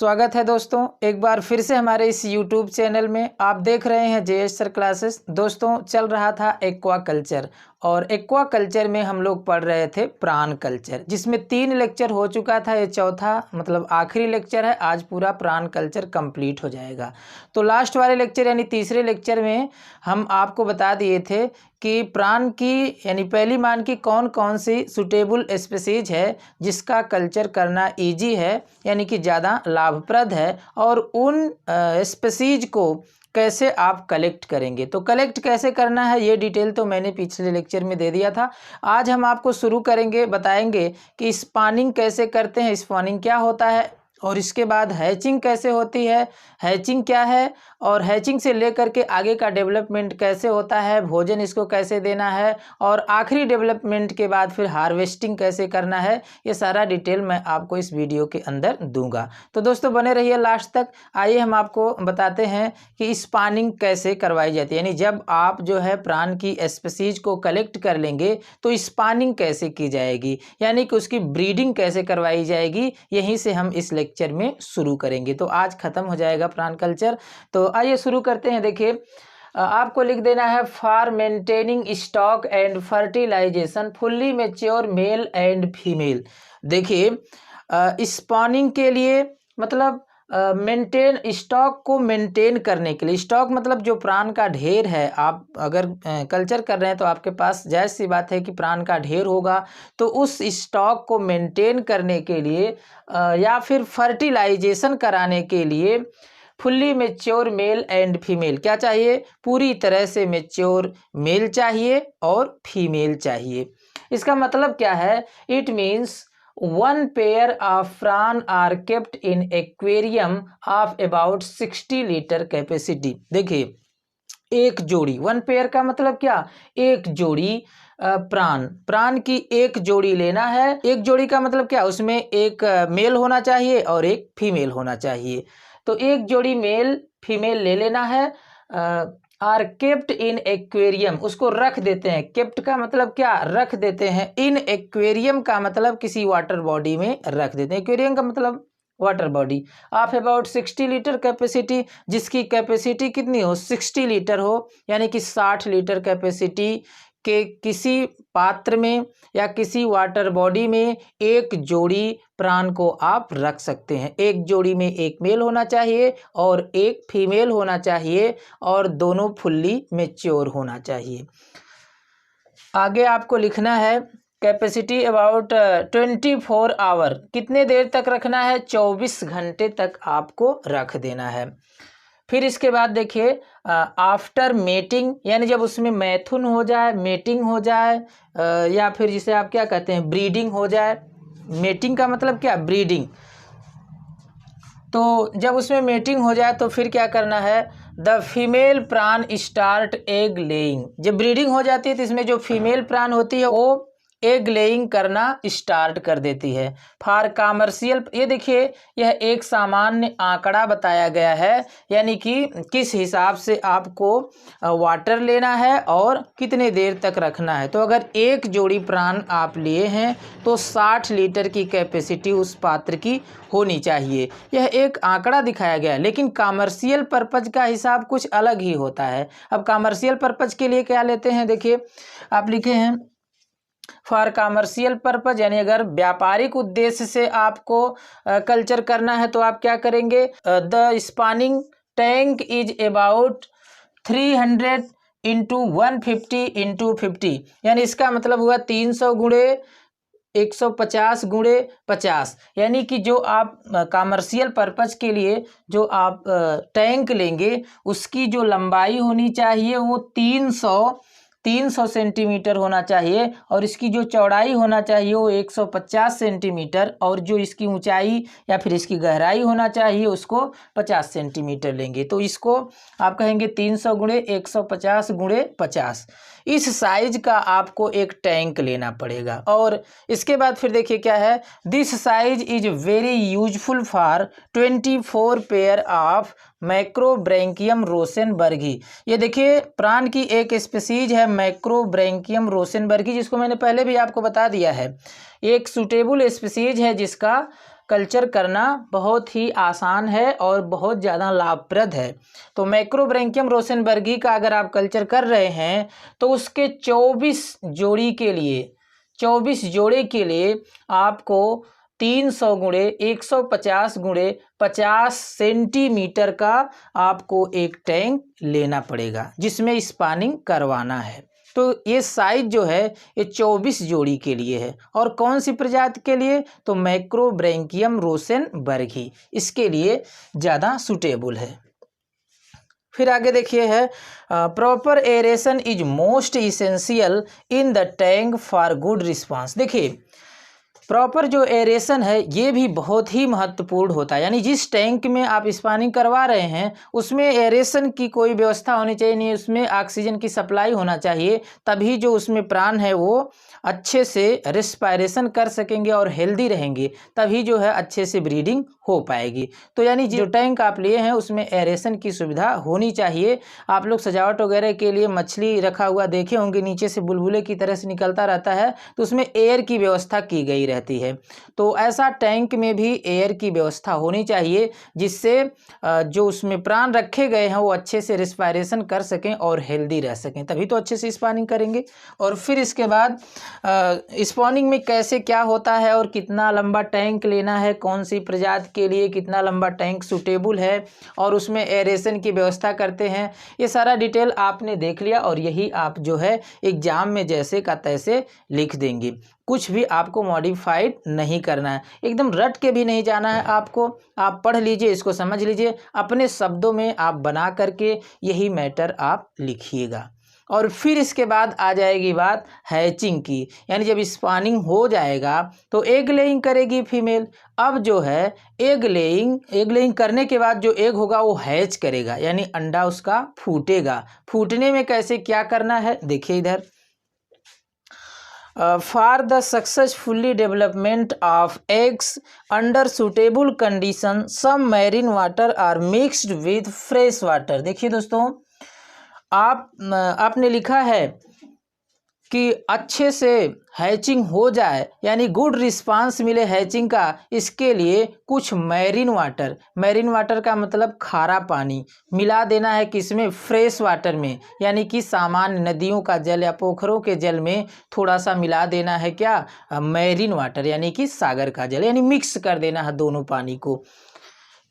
स्वागत है दोस्तों, एक बार फिर से हमारे इस YouTube चैनल में। आप देख रहे हैं जेएस सर क्लासेस। दोस्तों, चल रहा था एक्वा कल्चर और एक्वा कल्चर में हम लोग पढ़ रहे थे प्राण कल्चर, जिसमें 3 लेक्चर हो चुका था। ये चौथा मतलब आखिरी लेक्चर है। आज पूरा प्राण कल्चर कंप्लीट हो जाएगा। तो लास्ट वाले लेक्चर यानी तीसरे लेक्चर में हम आपको बता दिए थे कि प्राण की यानी पहली मान की कौन कौन सी सुटेबल स्पीसीज है जिसका कल्चर करना इजी है, यानी कि ज़्यादा लाभप्रद है, और उन स्पीसीज को कैसे आप कलेक्ट करेंगे। तो कलेक्ट कैसे करना है ये डिटेल तो मैंने पिछले लेक्चर में दे दिया था। आज हम आपको शुरू करेंगे, बताएंगे कि स्पॉनिंग कैसे करते हैं, स्पॉनिंग क्या होता है, और इसके बाद हैचिंग कैसे होती है, हैचिंग क्या है, और हैचिंग से लेकर के आगे का डेवलपमेंट कैसे होता है, भोजन इसको कैसे देना है, और आखिरी डेवलपमेंट के बाद फिर हार्वेस्टिंग कैसे करना है। ये सारा डिटेल मैं आपको इस वीडियो के अंदर दूंगा। तो दोस्तों बने रहिए लास्ट तक। आइए हम आपको बताते हैं कि स्पॉनिंग कैसे करवाई जाती है, यानी जब आप जो है प्राण की स्पीसीज को कलेक्ट कर लेंगे तो स्पॉनिंग कैसे की जाएगी, यानी कि उसकी ब्रीडिंग कैसे करवाई जाएगी। यहीं से हम इस लेक्चर में शुरू करेंगे। तो आज खत्म हो जाएगा प्राण कल्चर। तो आइए शुरू करते हैं। देखिए, आपको लिख देना है for maintaining stock and fertilization fully mature male and female. देखिए, स्पॉनिंग के लिए मतलब मेंटेन स्टॉक को मेंटेन करने के लिए, स्टॉक मतलब जो प्राण का ढेर है। आप अगर कल्चर कर रहे हैं तो आपके पास जायज़ सी बात है कि प्राण का ढेर होगा। तो उस स्टॉक को मेंटेन करने के लिए या फिर फर्टिलाइजेशन कराने के लिए fully mature male and female क्या चाहिए, पूरी तरह से मैच्योर मेल चाहिए और फीमेल चाहिए। इसका मतलब क्या है, it means 1 pair of prawn are kept in aquarium of about 60 litre capacity. देखिए, एक जोड़ी, 1 पेयर का मतलब क्या, एक जोड़ी प्राण की एक जोड़ी लेना है। एक जोड़ी का मतलब क्या, उसमें एक मेल होना चाहिए और एक फीमेल होना चाहिए। तो एक जोड़ी मेल फीमेल ले लेना है। आर केप्ट इन एक्वेरियम, उसको रख देते हैं। केप्ट का मतलब क्या, रख देते हैं। इन एक्वेरियम का मतलब किसी वाटर बॉडी में रख देते हैं। एक्वेरियम का मतलब water body of about 60 litre capacity, जिसकी कैपेसिटी कितनी हो, 60 लीटर हो, यानी कि 60 लीटर कैपेसिटी के किसी पात्र में या किसी वाटर बॉडी में एक जोड़ी प्राण को आप रख सकते हैं। एक जोड़ी में एक मेल होना चाहिए और एक फीमेल होना चाहिए, और दोनों फुल्ली मैच्योर होना चाहिए। आगे आपको लिखना है कैपेसिटी अबाउट 24 आवर, कितने देर तक रखना है, 24 घंटे तक आपको रख देना है। फिर इसके बाद देखिए, आफ्टर मेटिंग, यानी जब उसमें मैथुन हो जाए, मेटिंग हो जाए, या फिर जिसे आप क्या कहते हैं ब्रीडिंग हो जाए। मेटिंग का मतलब क्या, ब्रीडिंग। तो जब उसमें मेटिंग हो जाए तो फिर क्या करना है, द फीमेल प्राण स्टार्ट एग लेइंग। जब ब्रीडिंग हो जाती है तो इसमें जो फीमेल प्राण होती है वो एग लेइंग करना स्टार्ट कर देती है। फॉर कॉमर्शियल, ये देखिए यह एक सामान्य आंकड़ा बताया गया है, यानी कि किस हिसाब से आपको वाटर लेना है और कितने देर तक रखना है। तो अगर एक जोड़ी प्राण आप लिए हैं तो 60 लीटर की कैपेसिटी उस पात्र की होनी चाहिए। यह एक आंकड़ा दिखाया गया है, लेकिन कॉमर्शियल पर्पज का हिसाब कुछ अलग ही होता है। अब कॉमर्शियल पर्पज के लिए क्या लेते हैं, देखिए आप लिखे हैं फॉर कॉमर्शियल पर्पज, यानी अगर व्यापारिक उद्देश्य से आपको कल्चर करना है तो आप क्या करेंगे, the spawning tank is about 300 into 150 into 50, यानी इसका मतलब हुआ 300 गुणे 150 गुणे 50, यानी कि जो आप कॉमर्शियल पर्पज के लिए जो आप टैंक लेंगे उसकी जो लंबाई होनी चाहिए वो 300 सेंटीमीटर होना चाहिए, और इसकी जो चौड़ाई होना चाहिए वो 150 सेंटीमीटर, और जो इसकी ऊंचाई या फिर इसकी गहराई होना चाहिए उसको 50 सेंटीमीटर लेंगे। तो इसको आप कहेंगे 300 गुणे 150 गुणे 50। इस साइज का आपको एक टैंक लेना पड़ेगा। और इसके बाद फिर देखिए क्या है, this size is very useful for 24 pair of Macrobrachium rosenbergii. ये देखिए प्राण की एक स्पीसीज है मैक्रोब्रैंकियम रोसेनबर्गी, जिसको मैंने पहले भी आपको बता दिया है। एक सूटेबल स्पीसीज है जिसका कल्चर करना बहुत ही आसान है और बहुत ज़्यादा लाभप्रद है। तो मैक्रोब्रैंकियम रोसेनबर्गी का अगर आप कल्चर कर रहे हैं तो उसके 24 जोड़े के लिए आपको 300 गुणे 150 गुणे 50 सेंटीमीटर का आपको एक टैंक लेना पड़ेगा जिसमें स्पानिंग करवाना है। तो ये साइज जो है ये 24 जोड़ी के लिए है। और कौन सी प्रजाति के लिए? तो मैक्रोब्रैंकियम रोसेनबर्गी इसके लिए ज़्यादा सूटेबल है। फिर आगे देखिए है proper aeration is most essential in the tank for good response. देखिए प्रॉपर जो एरेशन है ये भी बहुत ही महत्वपूर्ण होता है, यानी जिस टैंक में आप स्पानिंग करवा रहे हैं उसमें एरेशन की कोई व्यवस्था होनी चाहिए, नहीं उसमें ऑक्सीजन की सप्लाई होना चाहिए, तभी जो उसमें प्राण है वो अच्छे से रेस्पायरेशन कर सकेंगे और हेल्दी रहेंगे, तभी जो है अच्छे से ब्रीडिंग हो पाएगी। तो यानी जो टैंक आप लिए हैं उसमें एरेशन की सुविधा होनी चाहिए। आप लोग सजावट वगैरह के लिए मछली रखा हुआ देखे होंगे, नीचे से बुलबुले की तरह से निकलता रहता है, तो उसमें एयर की व्यवस्था की गई रहती है। तो ऐसा टैंक में भी एयर की व्यवस्था होनी चाहिए जिससे जो उसमें प्राण रखे गए हैं वो अच्छे से रेस्पायरेशन कर सकें और हेल्दी रह सकें, तभी तो अच्छे से स्पानिंग करेंगे। और फिर इसके बाद स्पॉनिंग में कैसे क्या होता है और कितना लंबा टैंक लेना है, कौन सी प्रजाति के लिए कितना लंबा टैंक सूटेबल है और उसमें एरेशन की व्यवस्था करते हैं, ये सारा डिटेल आपने देख लिया और यही आप जो है एग्जाम में जैसे का तैसे लिख देंगे। कुछ भी आपको मॉडिफाइड नहीं करना है, एकदम रट के भी नहीं जाना है आपको। आप पढ़ लीजिए, इसको समझ लीजिए, अपने शब्दों में आप बना करके यही मैटर आप लिखिएगा। और फिर इसके बाद आ जाएगी बात हैचिंग की, यानी जब स्पानिंग हो जाएगा तो एग लेइंग करेगी फीमेल। अब जो है एग लेइंग करने के बाद जो एग होगा वो हैच करेगा, यानी अंडा उसका फूटेगा। फूटने में कैसे क्या करना है देखिए इधर। For the successfully development of eggs under suitable condition, some marine water are mixed with fresh water। देखिए दोस्तों आपने लिखा है कि अच्छे से हैचिंग हो जाए, यानी गुड रिस्पांस मिले हैचिंग का, इसके लिए कुछ मैरीन वाटर का मतलब खारा पानी मिला देना है किसमें? फ्रेश वाटर में, यानी कि सामान्य नदियों का जल या पोखरों के जल में थोड़ा सा मिला देना है क्या? मैरीन वाटर यानी कि सागर का जल, यानी मिक्स कर देना है दोनों पानी को।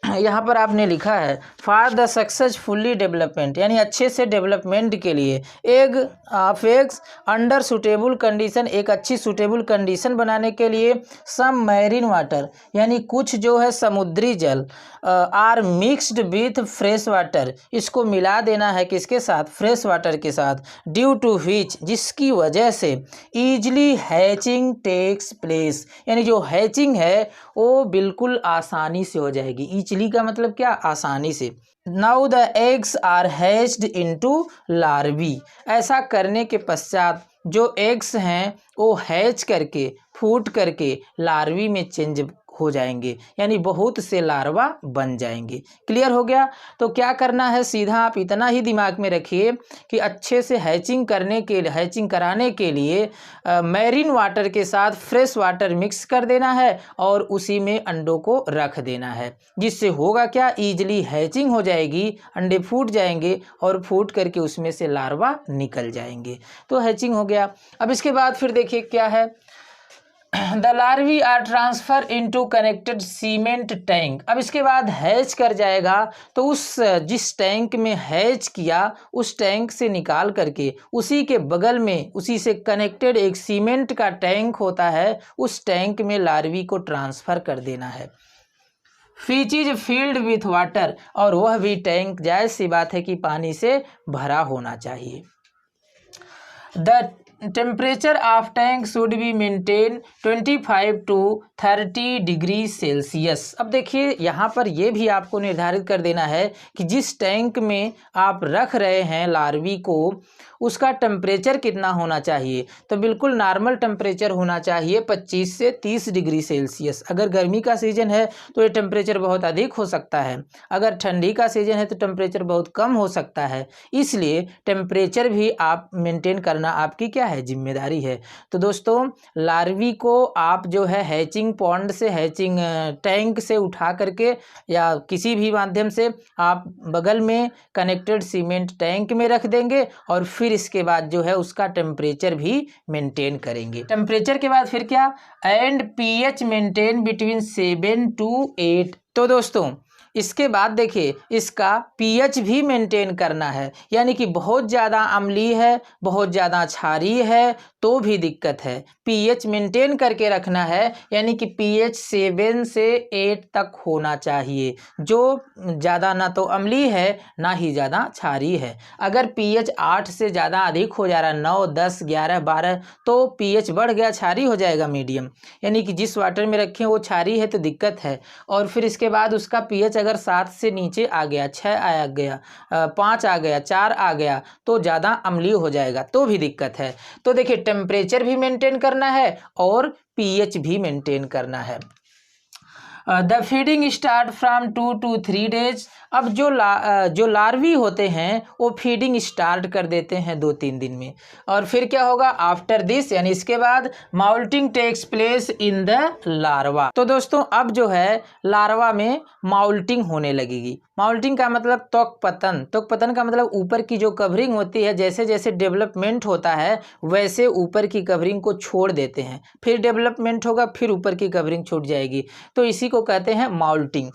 यहाँ पर आपने लिखा है फॉर द सक्सेसफुली डेवलपमेंट, यानी अच्छे से डेवलपमेंट के लिए एग्स अंडर सूटेबल कंडीशन, एक अच्छी सूटेबल कंडीशन बनाने के लिए सम मैरीन वाटर, यानी कुछ जो है समुद्री जल are mixed with fresh water, इसको मिला देना है किसके साथ? फ्रेश वाटर के साथ। ड्यू टू व्हिच, जिसकी वजह से ईजली हैचिंग टेक्स प्लेस, यानी जो हैचिंग है वो बिल्कुल आसानी से हो जाएगी। ईजली का मतलब क्या? आसानी से। Now the eggs are hatched into larvae, ऐसा करने के पश्चात जो एग्स हैं वो हैच करके फूट करके लार्वी में चेंज हो जाएंगे, यानी बहुत से लार्वा बन जाएंगे। क्लियर हो गया? तो क्या करना है, सीधा आप इतना ही दिमाग में रखिए कि अच्छे से हैचिंग कराने के लिए मैरीन वाटर के साथ फ्रेश वाटर मिक्स कर देना है और उसी में अंडों को रख देना है, जिससे होगा क्या? ईजिली हैचिंग हो जाएगी, अंडे फूट जाएंगे और फूट करके उसमें से लार्वा निकल जाएंगे। तो हैचिंग हो गया। अब इसके बाद फिर देखिए क्या है, the larvae are transfer into connected cement tank. अब इसके बाद हैच कर जाएगा तो उस जिस टैंक में हैच किया उस टैंक से निकाल करके उसी के बगल में उसी से कनेक्टेड एक सीमेंट का टैंक होता है, उस टैंक में लार्वी को ट्रांसफर कर देना है। Which is field with water, और वह भी टैंक जायज़ सी बात है कि पानी से भरा होना चाहिए। The temperature of tank should be maintain 25 to 30 degree Celsius. अब देखिए यहाँ पर ये भी आपको निर्धारित कर देना है कि जिस टैंक में आप रख रहे हैं लार्वी को उसका टेम्परेचर कितना होना चाहिए। तो बिल्कुल नॉर्मल टेम्परेचर होना चाहिए 25 से 30 डिग्री सेल्सियस। अगर गर्मी का सीजन है तो ये टेम्परेचर बहुत अधिक हो सकता है, अगर ठंडी का सीजन है तो टेम्परेचर बहुत कम हो सकता है। इसलिए टेम्परेचर भी आप मेंटेन करना आपकी क्या क्या है, जिम्मेदारी है। तो दोस्तों लार्वी को आप जो है हैचिंग पॉन्ड से, हैचिंग टैंक से उठा करके या किसी भी माध्यम से आप बगल में कनेक्टेड सीमेंट टैंक में रख देंगे और फिर इसके बाद जो है उसका टेम्परेचर भी मेंटेन करेंगे। टेम्परेचर के बाद फिर क्या, and pH maintain between 7 to 8। तो दोस्तों इसके बाद देखिए इसका पीएच भी मेंटेन करना है, यानी कि बहुत ज़्यादा अम्लीय है, बहुत ज़्यादा क्षारीय है तो भी दिक्कत है। पीएच मेंटेन करके रखना है, यानी कि पीएच 7 से 8 तक होना चाहिए, जो ज़्यादा ना तो अम्लीय है ना ही ज़्यादा क्षारीय है। अगर पीएच 8 से ज़्यादा अधिक हो जा रहा है, 9, 10, 11, 12, तो पीएच बढ़ गया, क्षारीय हो जाएगा मीडियम, यानी कि जिस वाटर में रखें वो क्षारीय है तो दिक्कत है। और फिर इसके बाद उसका पीएच अगर 7 से नीचे आ गया, 6 आ गया, 5 आ गया, 4 आ गया तो ज़्यादा अम्लीय हो जाएगा तो भी दिक्कत है। तो देखिए टेम्परेचर भी मेंटेन करना है और पीएच भी मेंटेन करना है। The feeding start from 2 to 3 days। अब जो लार्वी होते हैं वो फीडिंग स्टार्ट कर देते हैं 2-3 दिन में। और फिर क्या होगा, आफ्टर दिस यानी इसके बाद moulting takes place in the larva. तो दोस्तों अब जो है लार्वा में माउल्टिंग होने लगेगी। माउल्टिंग का मतलब त्वक पतन, त्वक पतन का मतलब ऊपर की जो कवरिंग होती है, जैसे जैसे डेवलपमेंट होता है वैसे ऊपर की कवरिंग को छोड़ देते हैं, फिर डेवलपमेंट होगा फिर ऊपर की कवरिंग छूट जाएगी, तो इसी को कहते हैं माउल्टिंग।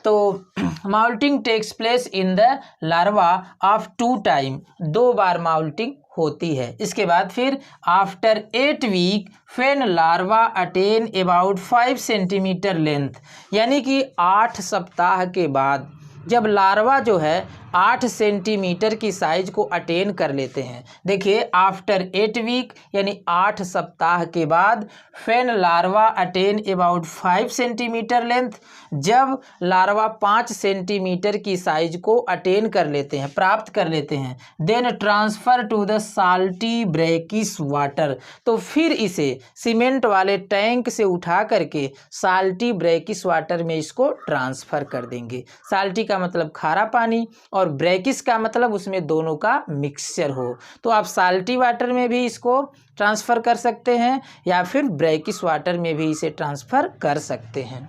तो moulting takes place in the larva of 2 time, 2 बार माउल्टिंग होती है। इसके बाद फिर after 8 week when larva attain about 5 centimetre length, यानी कि 8 सप्ताह के बाद जब लार्वा जो है 8 सेंटीमीटर की साइज को अटेन कर लेते हैं। देखिए आफ्टर 8 वीक यानी 8 सप्ताह के बाद when larva attain about 5 centimetre length, जब लार्वा 5 सेंटीमीटर की साइज को अटेन कर लेते हैं, प्राप्त कर लेते हैं, then transfer to the salty brackish water, तो फिर इसे सीमेंट वाले टैंक से उठा करके साल्टी ब्रैकिस वाटर में इसको ट्रांसफ़र कर देंगे। साल्टी का मतलब खारा पानी और ब्रैकिस का मतलब उसमें दोनों का मिक्सचर हो, तो आप साल्टी वाटर में भी इसको ट्रांसफ़र कर सकते हैं या फिर ब्रैकिस वाटर में भी इसे ट्रांसफ़र कर सकते हैं।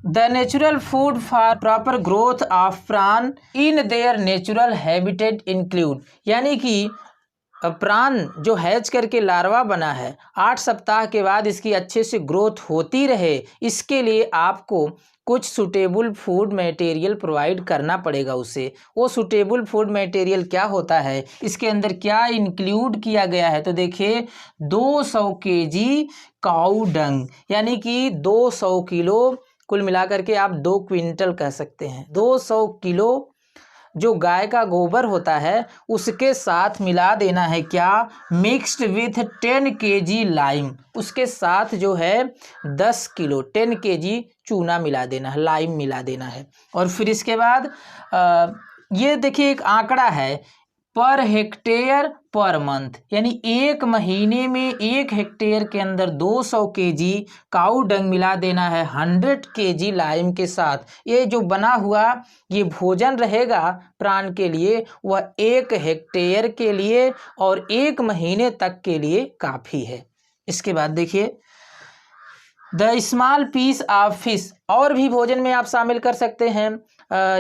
The natural food for proper growth of prawn in their natural habitat include, यानी कि प्राण जो हैच करके लार्वा बना है 8 सप्ताह के बाद इसकी अच्छे से ग्रोथ होती रहे, इसके लिए आपको कुछ सूटेबल फूड मटेरियल प्रोवाइड करना पड़ेगा उसे। वो सूटेबल फूड मटेरियल क्या होता है, इसके अंदर क्या इंक्लूड किया गया है, तो देखिए 200 kg काऊ डंग, यानी कि 200 किलो, कुल मिलाकर के आप 2 क्विंटल कह सकते हैं। 200 किलो जो गाय का गोबर होता है उसके साथ मिला देना है क्या, मिक्स्ड विथ 10 kg लाइम, उसके साथ जो है 10 किलो 10 kg चूना मिला देना है, लाइम मिला देना है। और फिर इसके बाद ये देखिए एक आंकड़ा है पर हेक्टेयर पर मंथ, यानी 1 महीने में 1 हेक्टेयर के अंदर 200 kg काऊ डंग मिला देना है 100 kg लाइम के साथ। ये जो बना हुआ ये भोजन रहेगा प्राण के लिए, वह 1 हेक्टेयर के लिए और 1 महीने तक के लिए काफ़ी है। इसके बाद देखिए the small piece of fish, और भी भोजन में आप शामिल कर सकते हैं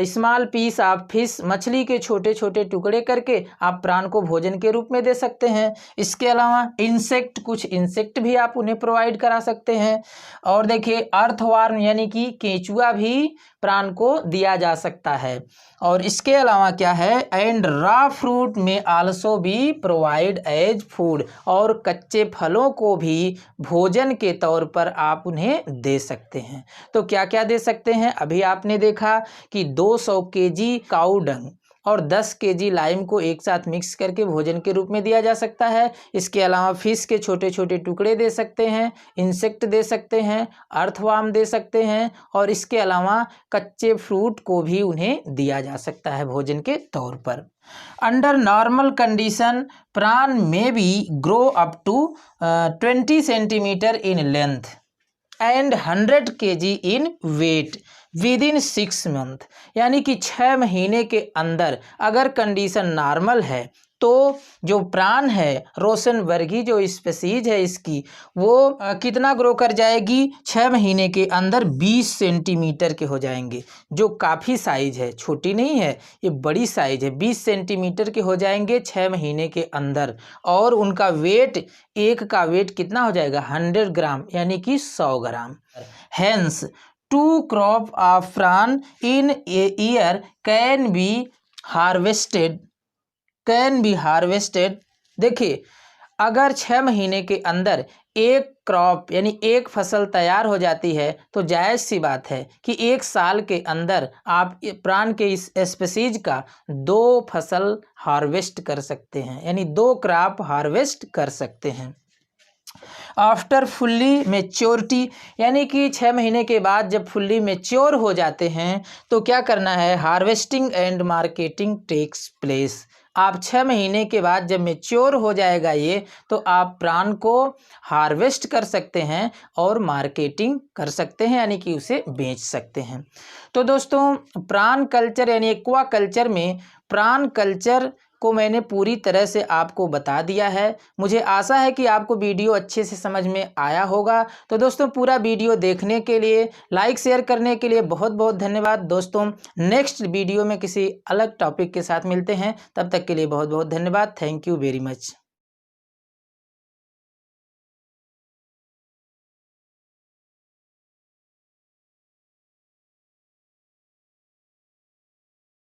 स्मॉल पीस ऑफ फिश, मछली के छोटे छोटे टुकड़े करके आप प्राण को भोजन के रूप में दे सकते हैं। इसके अलावा इंसेक्ट, कुछ इंसेक्ट भी आप उन्हें प्रोवाइड करा सकते हैं। और देखिए अर्थवर्म यानी कि केंचुआ भी प्राण को दिया जा सकता है। और इसके अलावा क्या है, एंड रॉ फ्रूट में also be provide as food, और कच्चे फलों को भी भोजन के तौर पर आप उन्हें दे सकते हैं। तो क्या क्या दे सकते हैं, अभी आपने देखा कि 200 kg काऊ डंग और 10 kg लाइम को एक साथ मिक्स करके भोजन के रूप में दिया जा सकता है। इसके अलावा फिश के छोटे छोटे टुकड़े दे सकते हैं, इंसेक्ट दे सकते हैं, अर्थवर्म दे सकते हैं, और इसके अलावा कच्चे फ्रूट को भी उन्हें दिया जा सकता है भोजन के तौर पर। अंडर नॉर्मल कंडीशन प्राण में be grow up to 20 centimetre in length and 100 kg in weight within 6 month, यानी कि 6 महीने के अंदर अगर कंडीशन नॉर्मल है तो जो प्राण है रोसेनबर्गी जो स्पीसीज है इसकी वो कितना ग्रो कर जाएगी, 6 महीने के अंदर 20 सेंटीमीटर के हो जाएंगे, जो काफ़ी साइज है, छोटी नहीं है, ये बड़ी साइज है। 20 सेंटीमीटर के हो जाएंगे 6 महीने के अंदर। और उनका वेट, एक का वेट कितना हो जाएगा, 100 ग्राम यानी कि 100 ग्राम। Hence 2 crop of prawn in a year can be harvested. देखिए, अगर 6 महीने के अंदर एक क्रॉप यानी एक फसल तैयार हो जाती है तो जायज़ सी बात है कि 1 साल के अंदर आप प्राण के इस स्पीसीज का 2 फसल हार्वेस्ट कर सकते हैं, यानी 2 क्रॉप हार्वेस्ट कर सकते हैं। आफ्टर फुल्ली मेच्योरिटी, यानी कि 6 महीने के बाद जब फुल्ली मेच्योर हो जाते हैं तो क्या करना है, harvesting and marketing takes place. आप 6 महीने के बाद जब मेच्योर हो जाएगा ये, तो आप प्राण को हार्वेस्ट कर सकते हैं और मार्केटिंग कर सकते हैं, यानी कि उसे बेच सकते हैं। तो दोस्तों, प्राण कल्चर यानी एक्वा कल्चर में प्राण कल्चर को मैंने पूरी तरह से आपको बता दिया है। मुझे आशा है कि आपको वीडियो अच्छे से समझ में आया होगा। तो दोस्तों, पूरा वीडियो देखने के लिए, लाइक शेयर करने के लिए बहुत बहुत धन्यवाद। दोस्तों, नेक्स्ट वीडियो में किसी अलग टॉपिक के साथ मिलते हैं, तब तक के लिए बहुत बहुत धन्यवाद। Thank you very much.